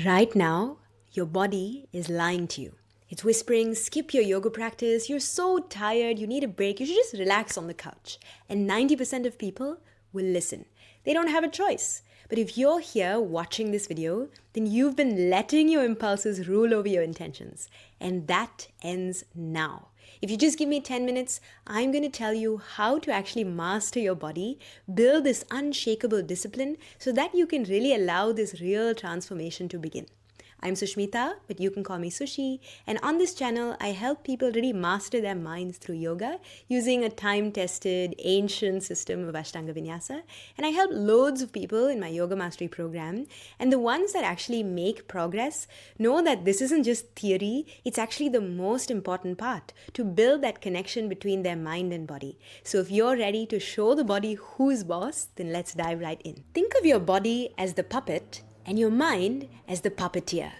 Right now, your body is lying to you. It's whispering, skip your yoga practice, you're so tired, you need a break, you should just relax on the couch. And 90% of people will listen. They don't have a choice. But if you're here watching this video, then you've been letting your impulses rule over your intentions. And that ends now. If you just give me 10 minutes, I'm going to tell you how to actually master your body, build this unshakable discipline so that you can really allow this real transformation to begin. I'm Sushmita, but you can call me Sushi. And on this channel, I help people really master their minds through yoga using a time-tested, ancient system of Ashtanga Vinyasa. And I help loads of people in my Yoga Mastery program. And the ones that actually make progress know that this isn't just theory, it's actually the most important part to build that connection between their mind and body. So if you're ready to show the body who's boss, then let's dive right in. Think of your body as the puppet and your mind as the puppeteer.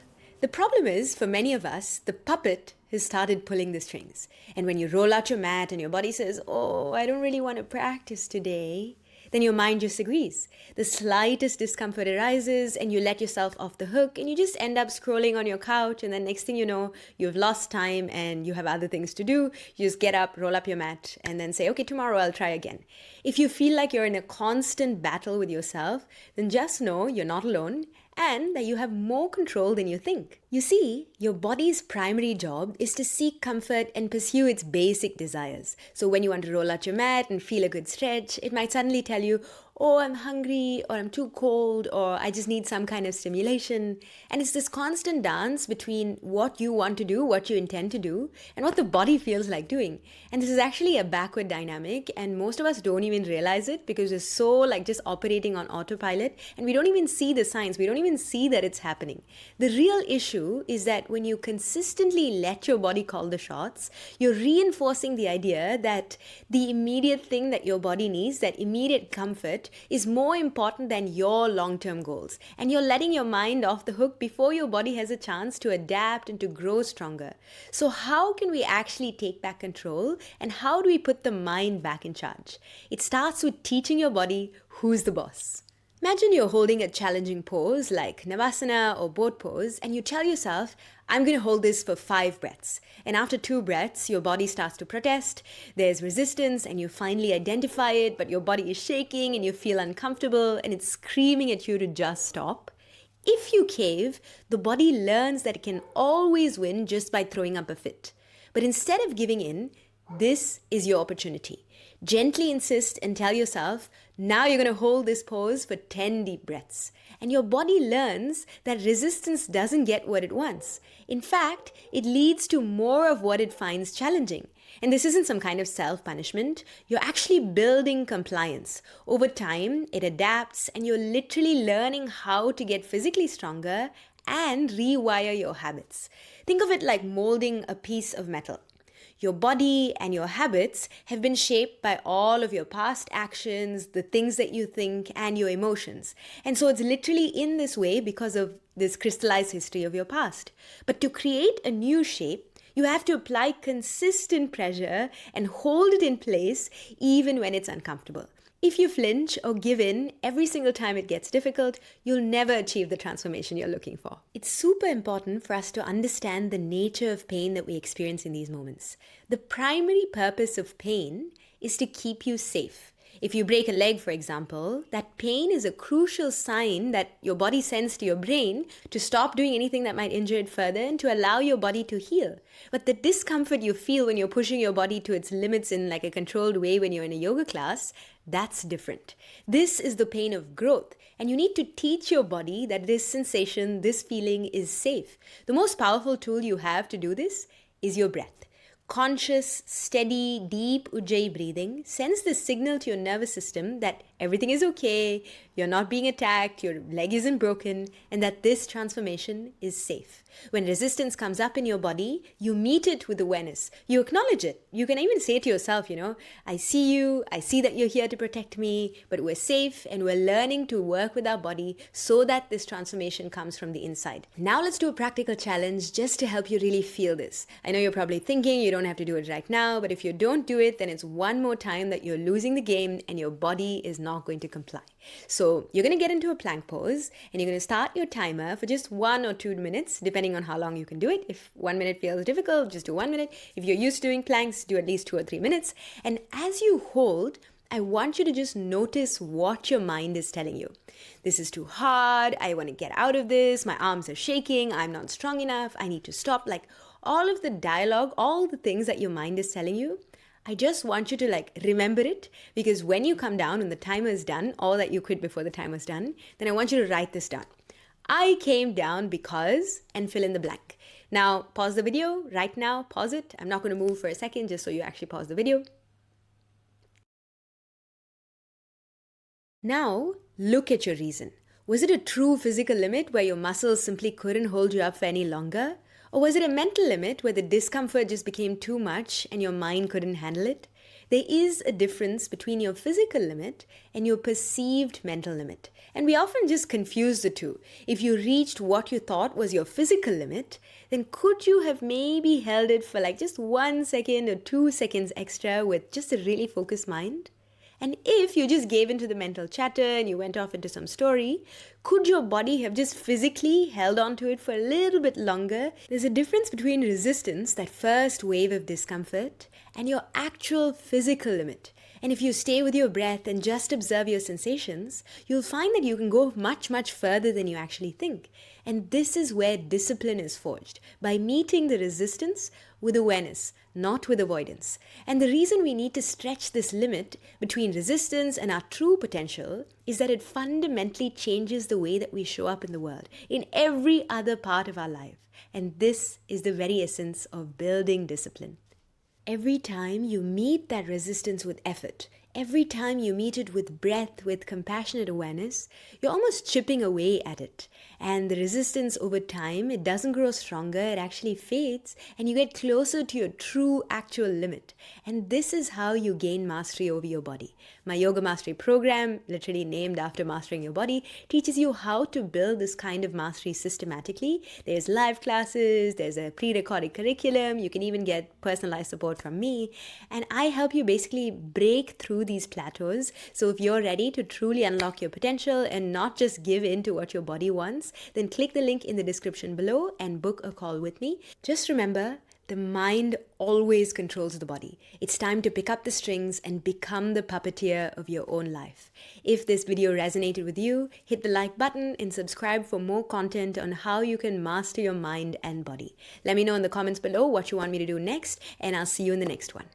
The problem is, for many of us, the puppet has started pulling the strings. And when you roll out your mat and your body says, oh, I don't really want to practice today, then your mind just agrees. The slightest discomfort arises and you let yourself off the hook and you just end up scrolling on your couch, and then next thing you know, you've lost time and you have other things to do. You just get up, roll up your mat, and then say, okay, tomorrow I'll try again. If you feel like you're in a constant battle with yourself, then just know you're not alone and that you have more control than you think. You see, your body's primary job is to seek comfort and pursue its basic desires. So when you want to roll out your mat and feel a good stretch, it might suddenly tell you, oh, I'm hungry, or I'm too cold, or I just need some kind of stimulation. And it's this constant dance between what you want to do, what you intend to do, and what the body feels like doing. And this is actually a backward dynamic, and most of us don't even realize it because we're so just operating on autopilot, and we don't even see the signs. We don't even see that it's happening. The real issue is that when you consistently let your body call the shots, you're reinforcing the idea that the immediate thing that your body needs, that immediate comfort, is more important than your long-term goals. And you're letting your mind off the hook before your body has a chance to adapt and to grow stronger. So how can we actually take back control, and how do we put the mind back in charge? It starts with teaching your body who's the boss. Imagine you're holding a challenging pose like Navasana or boat pose, and you tell yourself, I'm going to hold this for 5 breaths. And after 2 breaths, your body starts to protest. There's resistance and you finally identify it, but your body is shaking and you feel uncomfortable and it's screaming at you to just stop. If you cave, the body learns that it can always win just by throwing up a fit. But instead of giving in, this is your opportunity. Gently insist and tell yourself, now you're going to hold this pose for 10 deep breaths. And your body learns that resistance doesn't get what it wants. In fact, it leads to more of what it finds challenging. And this isn't some kind of self-punishment. You're actually building compliance. Over time, it adapts and you're literally learning how to get physically stronger and rewire your habits. Think of it like molding a piece of metal. Your body and your habits have been shaped by all of your past actions, the things that you think, and your emotions. And so it's literally in this way because of this crystallized history of your past. But to create a new shape, you have to apply consistent pressure and hold it in place even when it's uncomfortable. If you flinch or give in every single time it gets difficult, you'll never achieve the transformation you're looking for. It's super important for us to understand the nature of pain that we experience in these moments. The primary purpose of pain is to keep you safe. If you break a leg, for example, that pain is a crucial sign that your body sends to your brain to stop doing anything that might injure it further and to allow your body to heal. But the discomfort you feel when you're pushing your body to its limits in a controlled way when you're in a yoga class, that's different. This is the pain of growth, and you need to teach your body that this sensation, this feeling is safe. The most powerful tool you have to do this is your breath. Conscious, steady, deep Ujjayi breathing sends this signal to your nervous system that everything is okay, you're not being attacked, your leg isn't broken, and that this transformation is safe. When resistance comes up in your body, you meet it with awareness. You acknowledge it. You can even say to yourself, I see you, I see that you're here to protect me, but we're safe and we're learning to work with our body so that this transformation comes from the inside. Now let's do a practical challenge just to help you really feel this. I know you're probably thinking you don't have to do it right now, but if you don't do it, then it's one more time that you're losing the game and your body is not going to comply. So you're going to get into a plank pose and you're going to start your timer for just 1 or 2 minutes, depending on how long you can do it. If 1 minute feels difficult, just do 1 minute. If you're used to doing planks, do at least 2 or 3 minutes. And as you hold, I want you to just notice what your mind is telling you. This is too hard. I want to get out of this. My arms are shaking. I'm not strong enough. I need to stop. Like all of the dialogue, all the things that your mind is telling you, I just want you to remember it, because when you come down and the timer is done, or that you quit before the timer is done, then I want you to write this down. I came down because, and fill in the blank. Now pause the video right now. Pause it. I'm not going to move for a second just so you actually pause the video. Now, look at your reason. Was it a true physical limit where your muscles simply couldn't hold you up for any longer? Or was it a mental limit where the discomfort just became too much and your mind couldn't handle it? There is a difference between your physical limit and your perceived mental limit. And we often just confuse the two. If you reached what you thought was your physical limit, then could you have maybe held it for just 1 second or 2 seconds extra with just a really focused mind? And if you just gave into the mental chatter and you went off into some story, could your body have just physically held on to it for a little bit longer? There's a difference between resistance, that first wave of discomfort, and your actual physical limit. And if you stay with your breath and just observe your sensations, you'll find that you can go much, much further than you actually think. And this is where discipline is forged, by meeting the resistance with awareness, not with avoidance. And the reason we need to stretch this limit between resistance and our true potential is that it fundamentally changes the way that we show up in the world, in every other part of our life. And this is the very essence of building discipline. Every time you meet that resistance with effort, every time you meet it with breath, with compassionate awareness, you're almost chipping away at it. And the resistance over time, it doesn't grow stronger, it actually fades, and you get closer to your true actual limit. And this is how you gain mastery over your body. My Yoga Mastery program, literally named after mastering your body, teaches you how to build this kind of mastery systematically. There's live classes, there's a pre-recorded curriculum, you can even get personalized support from me. And I help you basically break through these plateaus. So if you're ready to truly unlock your potential and not just give in to what your body wants, then click the link in the description below and book a call with me. Just remember, the mind always controls the body. It's time to pick up the strings and become the puppeteer of your own life. If this video resonated with you, hit the like button and subscribe for more content on how you can master your mind and body. Let me know in the comments below what you want me to do next, and I'll see you in the next one.